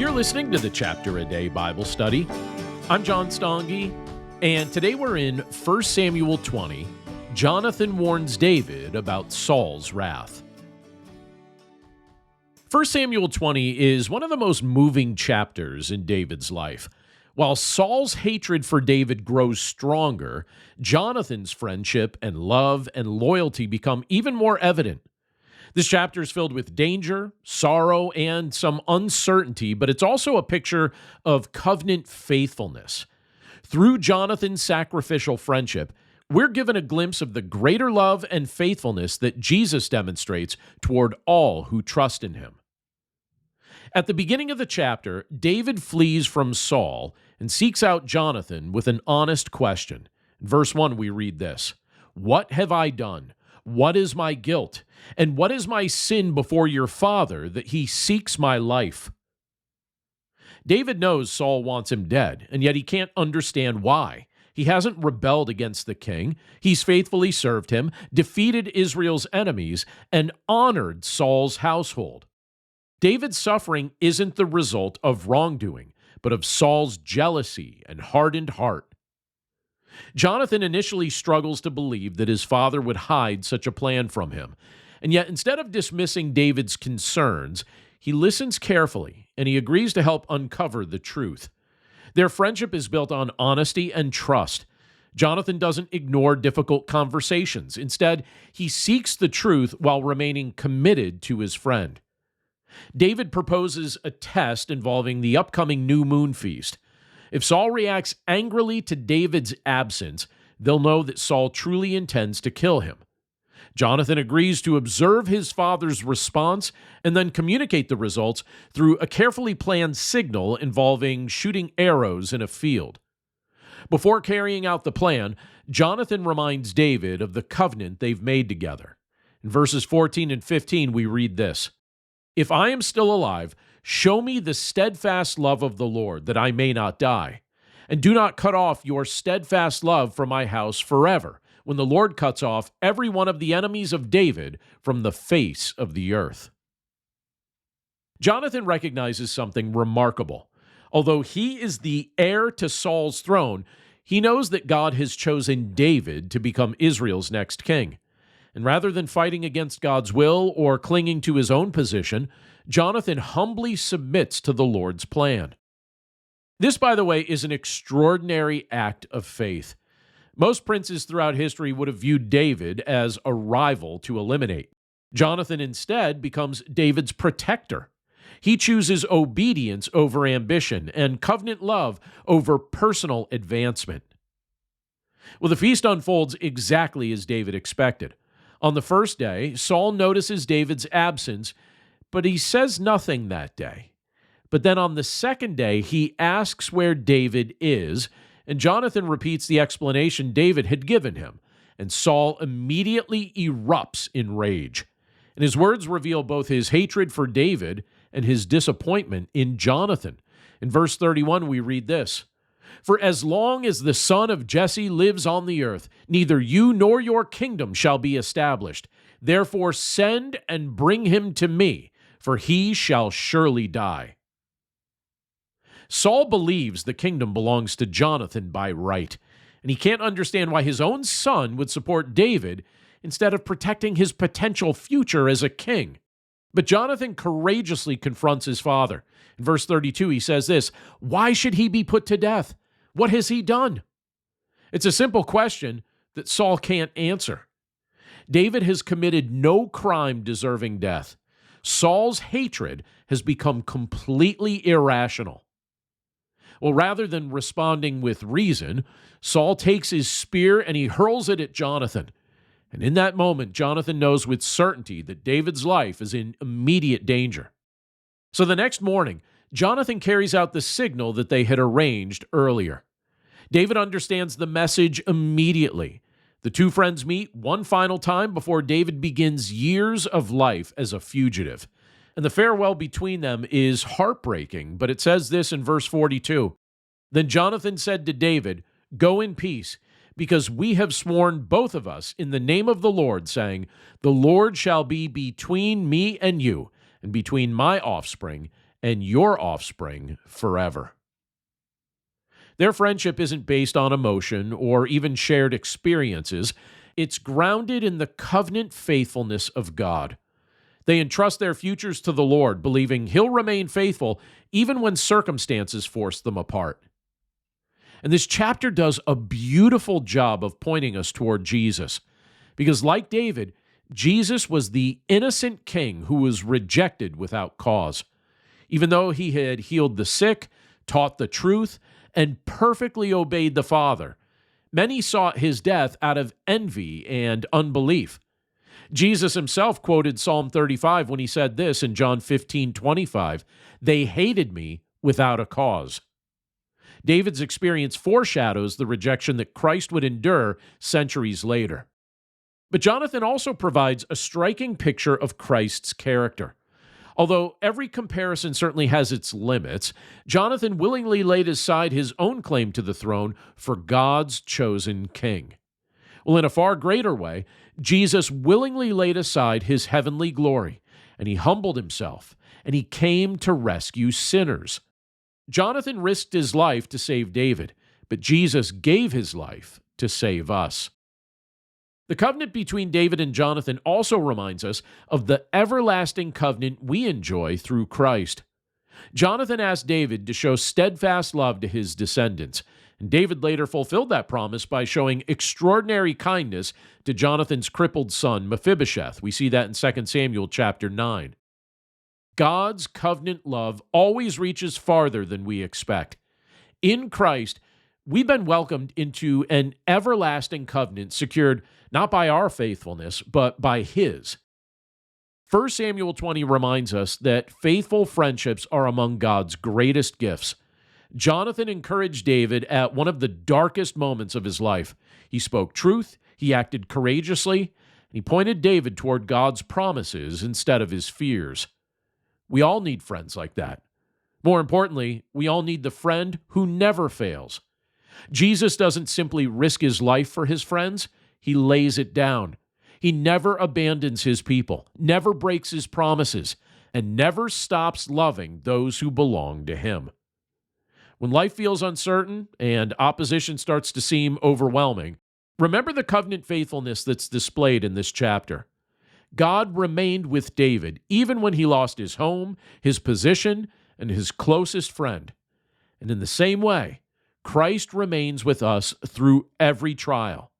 You're listening to the Chapter a Day Bible Study. I'm John Stange, and today we're in 1 Samuel 20. Jonathan warns David about Saul's wrath. 1 Samuel 20 is one of the most moving chapters in David's life. While Saul's hatred for David grows stronger, Jonathan's friendship and love and loyalty become even more evident. This chapter is filled with danger, sorrow, and some uncertainty, but it's also a picture of covenant faithfulness. Through Jonathan's sacrificial friendship, we're given a glimpse of the greater love and faithfulness that Jesus demonstrates toward all who trust in him. At the beginning of the chapter, David flees from Saul and seeks out Jonathan with an honest question. In verse 1, we read this: "What have I done? What is my guilt? And what is my sin before your father, that he seeks my life?" David knows Saul wants him dead, and yet he can't understand why. He hasn't rebelled against the king. He's faithfully served him, defeated Israel's enemies, and honored Saul's household. David's suffering isn't the result of wrongdoing, but of Saul's jealousy and hardened heart. Jonathan initially struggles to believe that his father would hide such a plan from him. And yet, instead of dismissing David's concerns, he listens carefully and he agrees to help uncover the truth. Their friendship is built on honesty and trust. Jonathan doesn't ignore difficult conversations. Instead, he seeks the truth while remaining committed to his friend. David proposes a test involving the upcoming new moon feast. If Saul reacts angrily to David's absence, they'll know that Saul truly intends to kill him. Jonathan agrees to observe his father's response and then communicate the results through a carefully planned signal involving shooting arrows in a field. Before carrying out the plan, Jonathan reminds David of the covenant they've made together. In verses 14 and 15, we read this: "If I am still alive, show me the steadfast love of the Lord, that I may not die. And do not cut off your steadfast love from my house forever, when the Lord cuts off every one of the enemies of David from the face of the earth." Jonathan recognizes something remarkable. Although he is the heir to Saul's throne, he knows that God has chosen David to become Israel's next king. And rather than fighting against God's will or clinging to his own position, Jonathan humbly submits to the Lord's plan. This, by the way, is an extraordinary act of faith. Most princes throughout history would have viewed David as a rival to eliminate. Jonathan instead becomes David's protector. He chooses obedience over ambition and covenant love over personal advancement. Well, the feast unfolds exactly as David expected. On the first day, Saul notices David's absence, but he says nothing that day. But then on the second day, he asks where David is, and Jonathan repeats the explanation David had given him, and Saul immediately erupts in rage. And his words reveal both his hatred for David and his disappointment in Jonathan. In verse 31, we read this: "For as long as the son of Jesse lives on the earth, neither you nor your kingdom shall be established. Therefore send and bring him to me, for he shall surely die." Saul believes the kingdom belongs to Jonathan by right, and he can't understand why his own son would support David instead of protecting his potential future as a king. But Jonathan courageously confronts his father. In verse 32, he says this: "Why should he be put to death? What has he done?" It's a simple question that Saul can't answer. David has committed no crime deserving death. Saul's hatred has become completely irrational. Well, rather than responding with reason, Saul takes his spear and he hurls it at Jonathan. And in that moment, Jonathan knows with certainty that David's life is in immediate danger. So the next morning, Jonathan carries out the signal that they had arranged earlier. David understands the message immediately. The two friends meet one final time before David begins years of life as a fugitive. And the farewell between them is heartbreaking, but it says this in verse 42. "Then Jonathan said to David, 'Go in peace, because we have sworn both of us in the name of the Lord, saying, the Lord shall be between me and you, and between my offspring and your offspring forever. Their friendship isn't based on emotion or even shared experiences. It's grounded in the covenant faithfulness of God. They entrust their futures to the Lord, believing He'll remain faithful even when circumstances force them apart. And this chapter does a beautiful job of pointing us toward Jesus, because like David, Jesus was the innocent king who was rejected without cause. Even though he had healed the sick, taught the truth, and perfectly obeyed the Father, many sought his death out of envy and unbelief. Jesus himself quoted Psalm 35 when he said this in John 15:25, "They hated me without a cause." David's experience foreshadows the rejection that Christ would endure centuries later. But Jonathan also provides a striking picture of Christ's character. Although every comparison certainly has its limits, Jonathan willingly laid aside his own claim to the throne for God's chosen king. Well, in a far greater way, Jesus willingly laid aside his heavenly glory, and he humbled himself, and he came to rescue sinners. Jonathan risked his life to save David, but Jesus gave his life to save us. The covenant between David and Jonathan also reminds us of the everlasting covenant we enjoy through Christ. Jonathan asked David to show steadfast love to his descendants, and David later fulfilled that promise by showing extraordinary kindness to Jonathan's crippled son, Mephibosheth. We see that in 2 Samuel chapter 9. God's covenant love always reaches farther than we expect. In Christ, we've been welcomed into an everlasting covenant secured not by our faithfulness, but by His. 1 Samuel 20 reminds us that faithful friendships are among God's greatest gifts. Jonathan encouraged David at one of the darkest moments of his life. He spoke truth, he acted courageously, and he pointed David toward God's promises instead of his fears. We all need friends like that. More importantly, we all need the friend who never fails. Jesus doesn't simply risk his life for his friends, he lays it down. He never abandons his people, never breaks his promises, and never stops loving those who belong to him. When life feels uncertain and opposition starts to seem overwhelming, remember the covenant faithfulness that's displayed in this chapter. God remained with David even when he lost his home, his position, and his closest friend. And in the same way, Christ remains with us through every trial.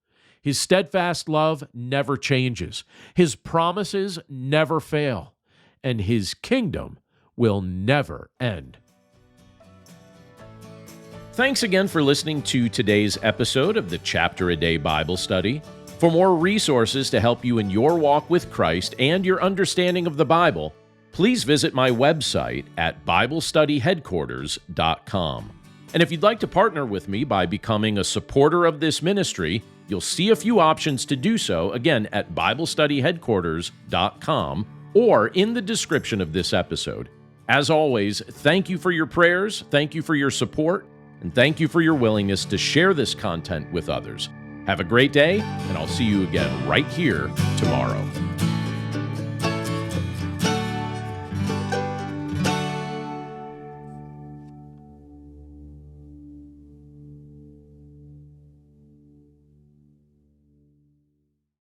His steadfast love never changes. His promises never fail. And his kingdom will never end. Thanks again for listening to today's episode of the Chapter a Day Bible Study. For more resources to help you in your walk with Christ and your understanding of the Bible, please visit my website at BibleStudyHeadquarters.com. And if you'd like to partner with me by becoming a supporter of this ministry, you'll see a few options to do so, again, at BibleStudyHeadquarters.com or in the description of this episode. As always, thank you for your prayers, thank you for your support, and thank you for your willingness to share this content with others. Have a great day, and I'll see you again right here tomorrow.